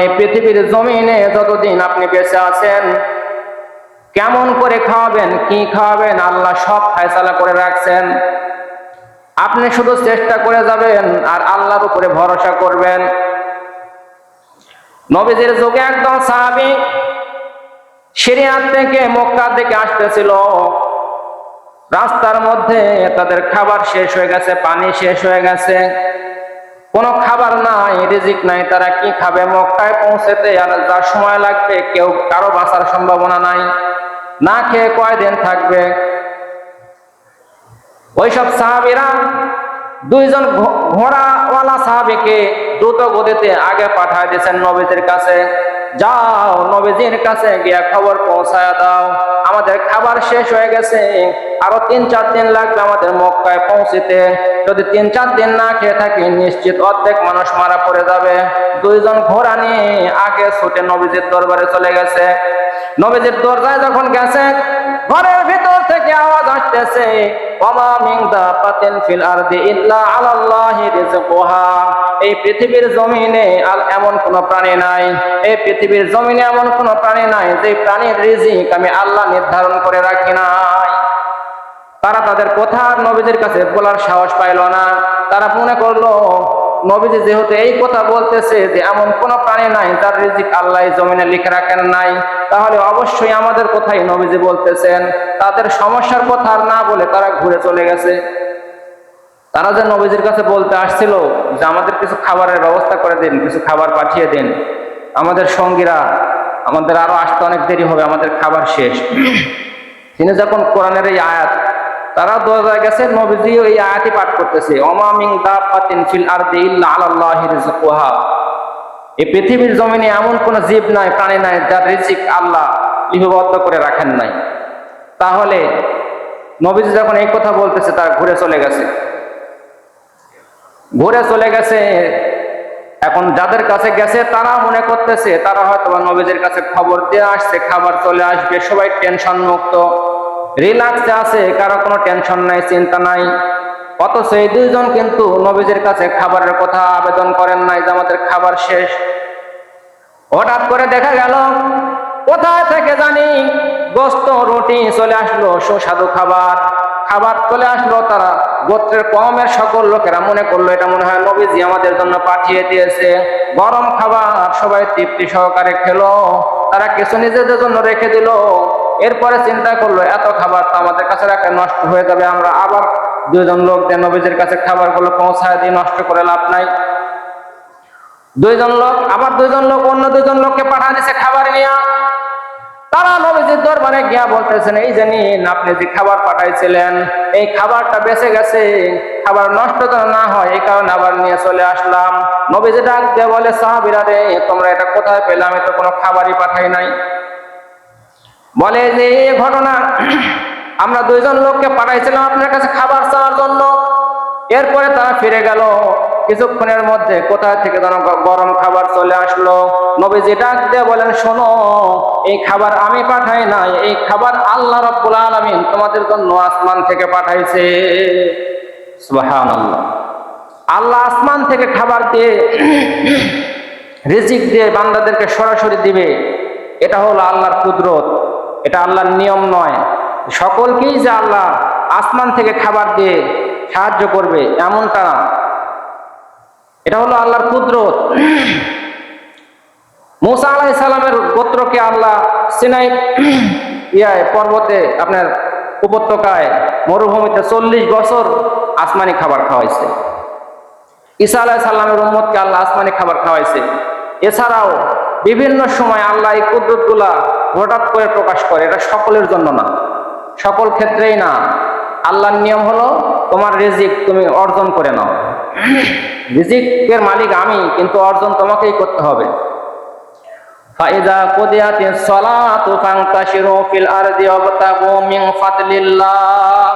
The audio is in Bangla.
এই পৃথিবীর জমিনে যতদিন আপনি বেঁচে আছেন, কেমন করে খাওয়াবেন, কি খাওয়াবেন, আল্লাহ সব ফয়সালা করে রাখছেন। আপনি শুধু চেষ্টা করে যাবেন আর আল্লাহর উপরে ভরসা করবেন। নবীজির যুগে একদল সাহাবী সিরিয়া থেকে মক্কার দিকে আসতেছিল। রাস্তার মধ্যে তাদের খাবার শেষ হয়ে গেছে, পানি শেষ হয়ে গেছে, কোনো খাবার নাই, রিজিক নাই, তারা কি খাবে? মক্কায় পৌঁছতে আর যা সময় লাগবে কারো বাঁচার সম্ভাবনা নাই, না খেয়ে কয়দিন থাকবে। ওইসব সাহাবীরা দুইজন ঘোড়াওয়ালা সাহাবীকে দ্রুত গতিতে আগে পাঠায় দিয়েছেন নবীজির কাছে। যাও, নবীজির কাছে গিয়া খবর পৌঁছায় দাও, আমাদের খাবার শেষ হয়ে গেছে, আরো 3-4 দিন লাগবে আমাদের মক্কায় পৌঁছিতে। যদি 3-4 দিন না খেয়ে থাকি, নিশ্চিত অর্ধেক মানুষ মারা পড়ে যাবে। দুইজন ঘোড়া নিয়ে আগে ছুটে নবীজির দরবারে চলে গেছে। নবীজির দরজায় যখন গেছে, ঘরের ভিতর থেকে আওয়াজ আসতেছে, ওমা মিন দাবাতিন ফিল আরদি ইল্লা আলাল্লাহি রিজকুহা। এই পৃথিবীর জমিনে এমন কোন প্রাণী নাই, এই পৃথিবীর জমিনে এমন কোন প্রাণী নাই যে প্রাণীর রিজিক আমি আল্লাহ নির্ধারণ করে রাখি নাই। তারা তাদের কথা নবীজির কাছে বলার সাহস পাইল না। তারা মনে করলো, নবীজি যেহেতু এই কথা বলতেছে যে এমন কোন প্রাণী নাই যার রিজিক আল্লাহ জমিনে লিখে রাখেন নাই, তাহলে অবশ্যই আমাদের কথাই নবীজি বলতেছেন। তাদের সমস্যার কথা আর না বলে তারা ঘুরে চলে গেছে। তারা যে নবীজির কাছে বলতে আসছিল যে আমাদের কিছু খাবারের ব্যবস্থা করে দিন, কিছু খাবার পাঠিয়ে দিন, আমাদের সঙ্গীরা, আমাদের আরো আসতে অনেক দেরি হবে, আমাদের খাবার শেষ। তিনি যখন কোরআনের এই আয়াত, তারা দরজায় গেছে, নবীজি ওই আয়াতই পাঠ করতেছে, ওমা মিন দাবাতিন ফিল আরদি ইল্লা আলাল্লাহি রিজকুহা। এই পৃথিবীর জমিনে এমন কোন জীব নাই, প্রাণী নাই যার রিজিক আল্লাহ লিপিবদ্ধ করে রাখেন নাই। তাহলে নবীজি যখন এই কথা বলতেছে, তারা ঘুরে চলে গেছে। এখন যাদের কাছে গেছে তারা মনে করতেছে তারা হয়তো নবীজির কাছে খবর দিয়ে আসছে, খাবার চলে আসবে, সবাই টেনশন মুক্ত, রিল্যাক্সে আছে, কারো কোনো টেনশন নাই, চিন্তা নাই। অথচ এই দুইজন কিন্তু নবীজির কাছে খাবারের কথা আবেদন করেন নাই যে আমাদের খাবার শেষ। হঠাৎ করে দেখা গেল কোথায় থেকে জানি গোস্ত রুটি চলে আসলো, সুস্বাদু খাবার চলে আসলো। তারা গোত্রের কওমের সকল লোকেরা মনে করলো এটা মনে হয় নবীজি আমাদের জন্য পাঠিয়ে দিয়েছে। গরম খাবার সবাই তৃপ্তি সহকারে খেলো, তারা কিছু নিজেদের জন্য রেখে দিল। এরপরে চিন্তা করলো এত খাবার তো আমাদের কাছে রাখলে নষ্ট হয়ে যাবে, আমরা আবার দুইজন লোক দিয়ে নবীজির কাছে খাবারগুলো পৌঁছায় দিয়ে নষ্ট করে লাভ নাই। দুইজন লোক অন্য দুইজন লোককে পাঠিয়ে দিয়েছে খাবার নিয়ে। তারা নবীজির দরবারে গিয়া বলতেছেন, এই যে নিন, আপনি যে খাবার পাঠাইছিলেন এই খাবারটা বেঁচে গেছে, খাবার নষ্ট যেন না হয় এই কারণে আবার নিয়ে চলে আসলাম। নবীজি ডাক দিয়ে বলে, সাহাবীরা রে, তোমরা এটা কোথায় পেলে? আমি তো কোনো খাবারই পাঠাই নাই। বলে যে এই ঘটনা, আমরা দুইজন লোককে পাঠাইছিলাম আপনার কাছে খাবার চাওয়ার জন্য। এরপরে তারা ফিরে গেল। কিছুক্ষণের মধ্যে কোথায় থেকে যেন গরম খাবার চলে আসলো। নবীজি ডাক দিয়ে বলেন, শোনো, এই খাবার আমি পাঠাই নাই, এই খাবার আল্লাহ রাব্বুল আলামিন তোমাদের জন্য আসমান থেকে পাঠাইছে। সুবহানাল্লাহ। আল্লাহ আসমান থেকে খাবার দিয়ে, রিজিক দিয়ে বান্দাদেরকে সরাসরি দিবে, এটা হলো আল্লাহর কুদরত, এটা আল্লাহর নিয়ম নয়। সকলকেই যে আল্লাহ আসমান থেকে খাবার দিয়ে সাহায্য করবে এমনটা না, এটা হলো আল্লাহর কুদরত। মুসা আলাইহিস সালামের গোত্রকে আল্লাহ সিনাই পর্বতে, আপনার উপত্যকায়, মরুভূমিতে 40 বছর আসমানি খাবার খাওয়াইছে। ঈসা আলাইহিস সালামের উম্মতকে আল্লাহ আসমানি খাবার খাওয়াইছে। এছাড়াও বিভিন্ন সময় আল্লাহ এই কুদরতগুলা হঠাৎ করে প্রকাশ করে, এটা সকলের জন্য না, সকল ক্ষেত্রেই না। আল্লাহর নিয়ম হলো তোমার রিজিক তুমি অর্জন করে নাও, রিজিকের মালিক আমি, কিন্তু অর্জন তোমাকেই করতে হবে। ফাইযা কুদিয়াতিস সালাতু ফান্তাশিরু ফিল আরদি ওয়াবতাগু মিন ফাদলিল্লাহ।